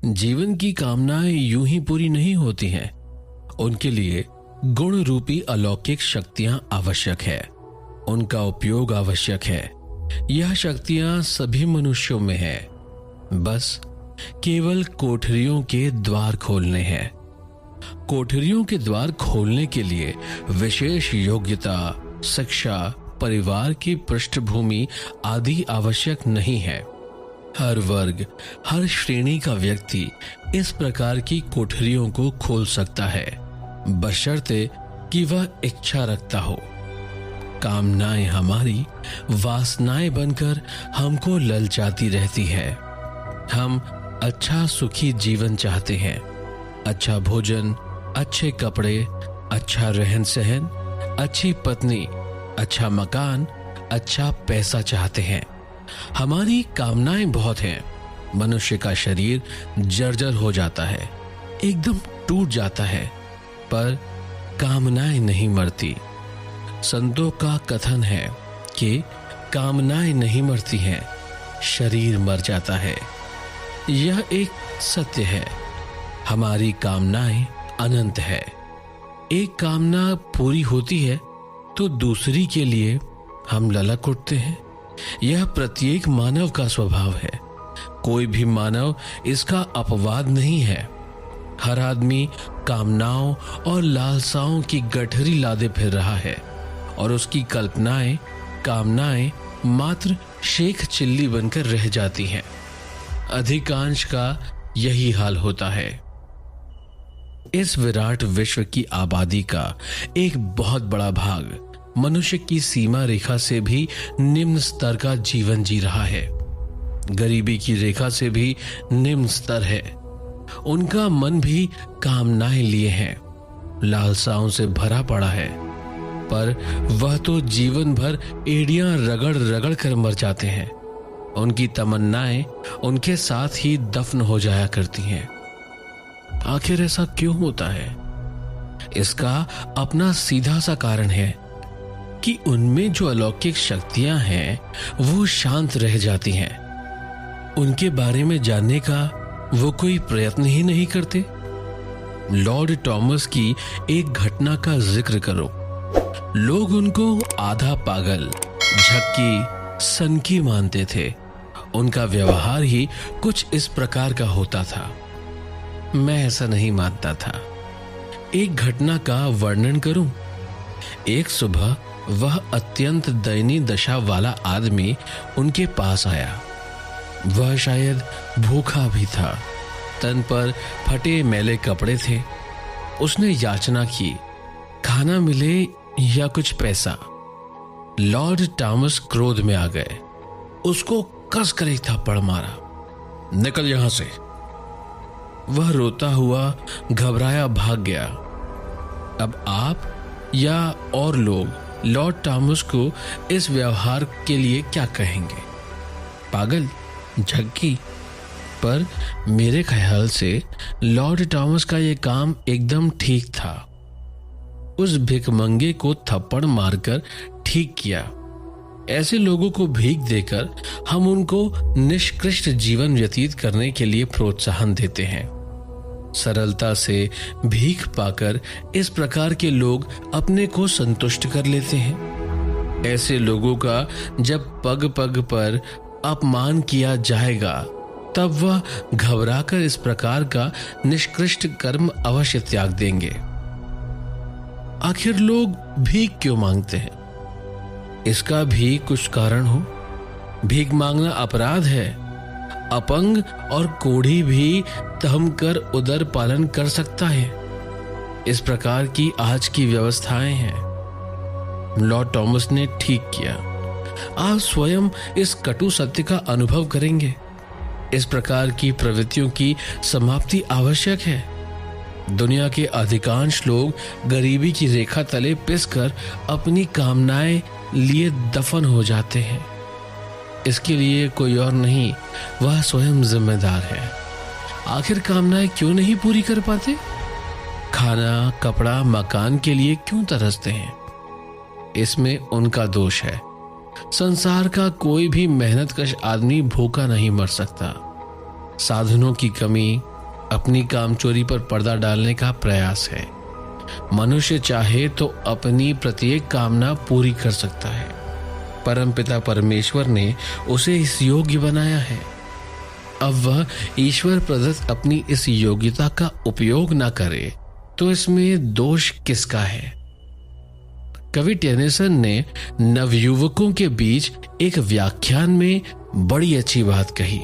जीवन की कामनाएं यूं ही पूरी नहीं होती हैं। उनके लिए गुण रूपी अलौकिक शक्तियां आवश्यक है, उनका उपयोग आवश्यक है। यह शक्तियां सभी मनुष्यों में है, बस केवल कोठरियों के द्वार खोलने हैं। कोठरियों के द्वार खोलने के लिए विशेष योग्यता, शिक्षा, परिवार की पृष्ठभूमि आदि आवश्यक नहीं है। हर वर्ग, हर श्रेणी का व्यक्ति इस प्रकार की कोठरियों को खोल सकता है, बशर्ते कि वह इच्छा रखता हो। कामनाएं हमारी वासनाएं बनकर हमको ललचाती रहती है। हम अच्छा सुखी जीवन चाहते हैं, अच्छा भोजन, अच्छे कपड़े, अच्छा रहन सहन, अच्छी पत्नी, अच्छा मकान, अच्छा पैसा चाहते हैं। हमारी कामनाएं बहुत हैं। मनुष्य का शरीर जर्जर हो जाता है, एकदम टूट जाता है, पर कामनाएं नहीं मरती। संतों का कथन है कि कामनाएं नहीं मरती हैं, शरीर मर जाता है। यह एक सत्य है। हमारी कामनाएं अनंत है। एक कामना पूरी होती है तो दूसरी के लिए हम ललक उठते हैं। यह प्रत्येक मानव का स्वभाव है। कोई भी मानव इसका अपवाद नहीं है। हर आदमी कामनाओं और लालसाओं की गठरी लादे फिर रहा है और उसकी कल्पनाएं, कामनाएं मात्र शेख चिल्ली बनकर रह जाती हैं। अधिकांश का यही हाल होता है। इस विराट विश्व की आबादी का एक बहुत बड़ा भाग मनुष्य की सीमा रेखा से भी निम्न स्तर का जीवन जी रहा है, गरीबी की रेखा से भी निम्न स्तर है। उनका मन भी कामनाएं लिए हैं, लालसाओं से भरा पड़ा है, पर वह तो जीवन भर एड़ियां रगड़ रगड़ कर मर जाते हैं। उनकी तमन्नाएं उनके साथ ही दफन हो जाया करती हैं। आखिर ऐसा क्यों होता है? इसका अपना सीधा सा कारण है कि उनमें जो अलौकिक शक्तियां हैं वो शांत रह जाती हैं। उनके बारे में जानने का वो कोई प्रयत्न ही नहीं करते। लॉर्ड टॉमस की एक घटना का जिक्र करो। लोग उनको आधा पागल, झक्की, सनकी मानते थे। उनका व्यवहार ही कुछ इस प्रकार का होता था। मैं ऐसा नहीं मानता था। एक घटना का वर्णन करूं। एक सुबह वह अत्यंत दयनीय दशा वाला आदमी उनके पास आया। वह शायद भूखा भी था, तन पर फटे मैले कपड़े थे। उसने याचना की, खाना मिले या कुछ पैसा। लॉर्ड टॉमस क्रोध में आ गए, उसको कस कर एक थप्पड़ मारा। निकल यहां से। वह रोता हुआ घबराया भाग गया। अब आप या और लोग लॉर्ड टॉमस को इस व्यवहार के लिए क्या कहेंगे? पागल, झक्की। पर मेरे ख्याल से लॉर्ड टॉमस का यह काम एकदम ठीक था। उस भिखमंगे को थप्पड़ मारकर ठीक किया। ऐसे लोगों को भीख देकर हम उनको निष्कृष्ट जीवन व्यतीत करने के लिए प्रोत्साहन देते हैं। सरलता से भीख पाकर इस प्रकार के लोग अपने को संतुष्ट कर लेते हैं। ऐसे लोगों का जब पग पग पर अपमान किया जाएगा, तब वह घबराकर इस प्रकार का निष्कृष्ट कर्म अवश्य त्याग देंगे। आखिर लोग भीख क्यों मांगते हैं? इसका भी कुछ कारण हो। भीख मांगना अपराध है। अपंग और कोढ़ी भी तम कर उदर पालन कर सकता है। इस प्रकार की आज की व्यवस्थाएं हैं। लॉर्ड टॉमस ने ठीक किया। आप स्वयं इस कटु सत्य का अनुभव करेंगे। इस प्रकार की प्रवृत्तियों की समाप्ति आवश्यक है। दुनिया के अधिकांश लोग गरीबी की रेखा तले पिसकर अपनी कामनाएं लिए दफन हो जाते हैं। इसके लिए कोई और नहीं, वह स्वयं जिम्मेदार है। आखिर कामनाएं क्यों नहीं पूरी कर पाते? खाना, कपड़ा, मकान के लिए क्यों तरसते हैं? इसमें उनका दोष है। संसार का कोई भी मेहनतकश आदमी भूखा नहीं मर सकता। साधनों की कमी अपनी कामचोरी पर पर्दा डालने का प्रयास है। मनुष्य चाहे तो अपनी प्रत्येक कामना पूरी कर सकता है। परमपिता परमेश्वर ने उसे इस योग्य बनाया है। अब वह ईश्वर प्रदत्त अपनी इस योग्यता का उपयोग ना करे तो इसमें दोष किसका है? कवि टेनिसन ने नवयुवकों के बीच एक व्याख्यान में बड़ी अच्छी बात कही।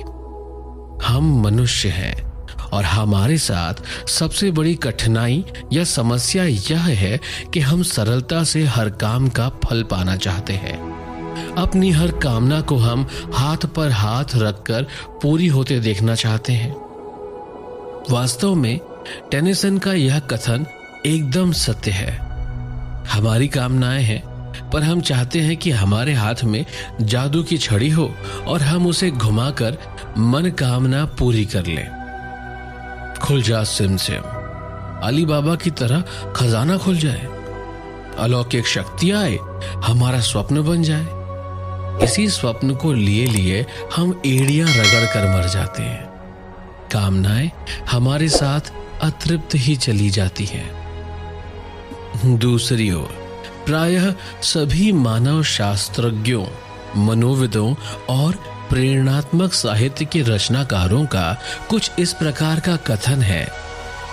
हम मनुष्य हैं और हमारे साथ सबसे बड़ी कठिनाई या समस्या यह है कि हम सरलता से हर काम का फल पाना चाहते हैं। अपनी हर कामना को हम हाथ पर हाथ रखकर पूरी होते देखना चाहते हैं। वास्तव में टेनिसन का यह कथन एकदम सत्य है। हमारी कामनाएं हैं, पर हम चाहते हैं कि हमारे हाथ में जादू की छड़ी हो और हम उसे घुमाकर मन कामना पूरी कर लें। खुल जा सिम सिम, अली बाबा की तरह खजाना खुल जाए, अलौकिक शक्ति आए, हमारा स्वप्न बन जाए। इसी स्वप्न को लिए लिए हम एड़ियां रगड़ कर मर जाते हैं। कामनाएं हमारे साथ अतृप्त ही चली जाती हैं। दूसरी ओर प्रायः सभी मानव शास्त्रज्ञों, मनोविदों और प्रेरणात्मक साहित्य के रचनाकारों का कुछ इस प्रकार का कथन है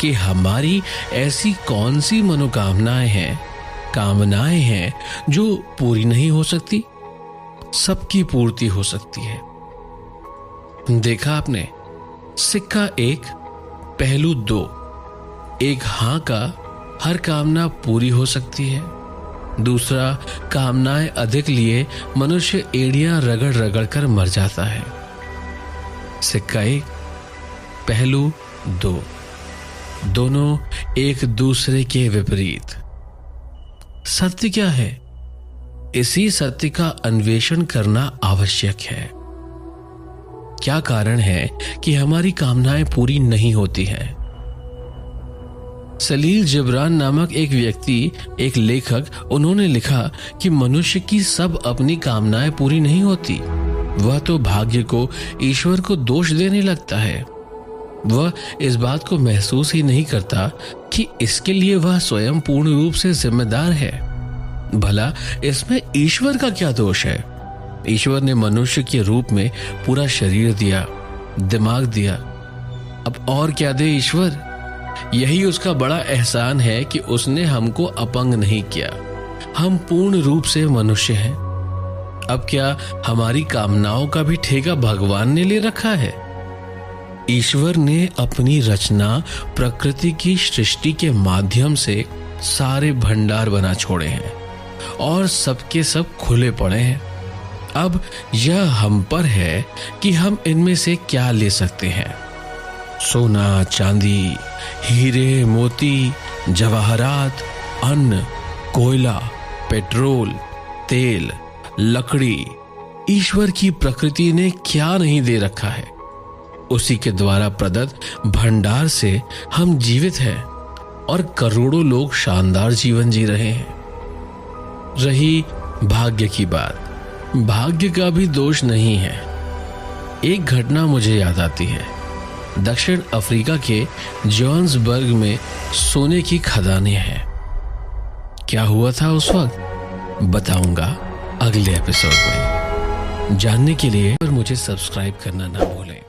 कि हमारी ऐसी कौन सी मनोकामनाएं हैं, कामनाएं हैं जो पूरी नहीं हो सकती, सबकी पूर्ति हो सकती है। देखा आपने, सिक्का एक, पहलू दो। एक हां का हर कामना पूरी हो सकती है। दूसरा, कामनाएं अधिक लिए मनुष्य एड़ियां रगड़ रगड़ कर मर जाता है। सिक्का एक, पहलू दो, दोनों एक दूसरे के विपरीत। सत्य क्या है? इसी सत्य का अन्वेषण करना आवश्यक है। क्या कारण है कि हमारी कामनाएं पूरी नहीं होती हैं? सलील जिब्रान नामक एक व्यक्ति, एक लेखक, उन्होंने लिखा कि मनुष्य की सब अपनी कामनाएं पूरी नहीं होती। वह तो भाग्य को, ईश्वर को दोष देने लगता है। वह इस बात को महसूस ही नहीं करता कि इसके लिए वह स्वयं पूर्ण रूप से जिम्मेदार है। भला इसमें ईश्वर का क्या दोष है? ईश्वर ने मनुष्य के रूप में पूरा शरीर दिया, दिमाग दिया। अब और क्या दे ईश्वर? यही उसका बड़ा एहसान है कि उसने हमको अपंग नहीं किया। हम पूर्ण रूप से मनुष्य हैं। अब क्या हमारी कामनाओं का भी ठेका भगवान ने ले रखा है? ईश्वर ने अपनी रचना प्रकृति की सृष्टि के माध्यम से सारे भंडार बना छोड़े हैं और सबके सब खुले पड़े हैं। अब यह हम पर है कि हम इनमें से क्या ले सकते हैं। सोना, चांदी, हीरे, मोती, जवाहरात, अन्न, कोयला, पेट्रोल, तेल, लकड़ी, ईश्वर की प्रकृति ने क्या नहीं दे रखा है। उसी के द्वारा प्रदत्त भंडार से हम जीवित हैं और करोड़ों लोग शानदार जीवन जी रहे हैं। रही भाग्य की बात, भाग्य का भी दोष नहीं है। एक घटना मुझे याद आती है। दक्षिण अफ्रीका के जोहान्सबर्ग में सोने की खदानें हैं। क्या हुआ था उस वक्त, बताऊंगा अगले एपिसोड में। जानने के लिए मुझे सब्सक्राइब करना ना भूलें।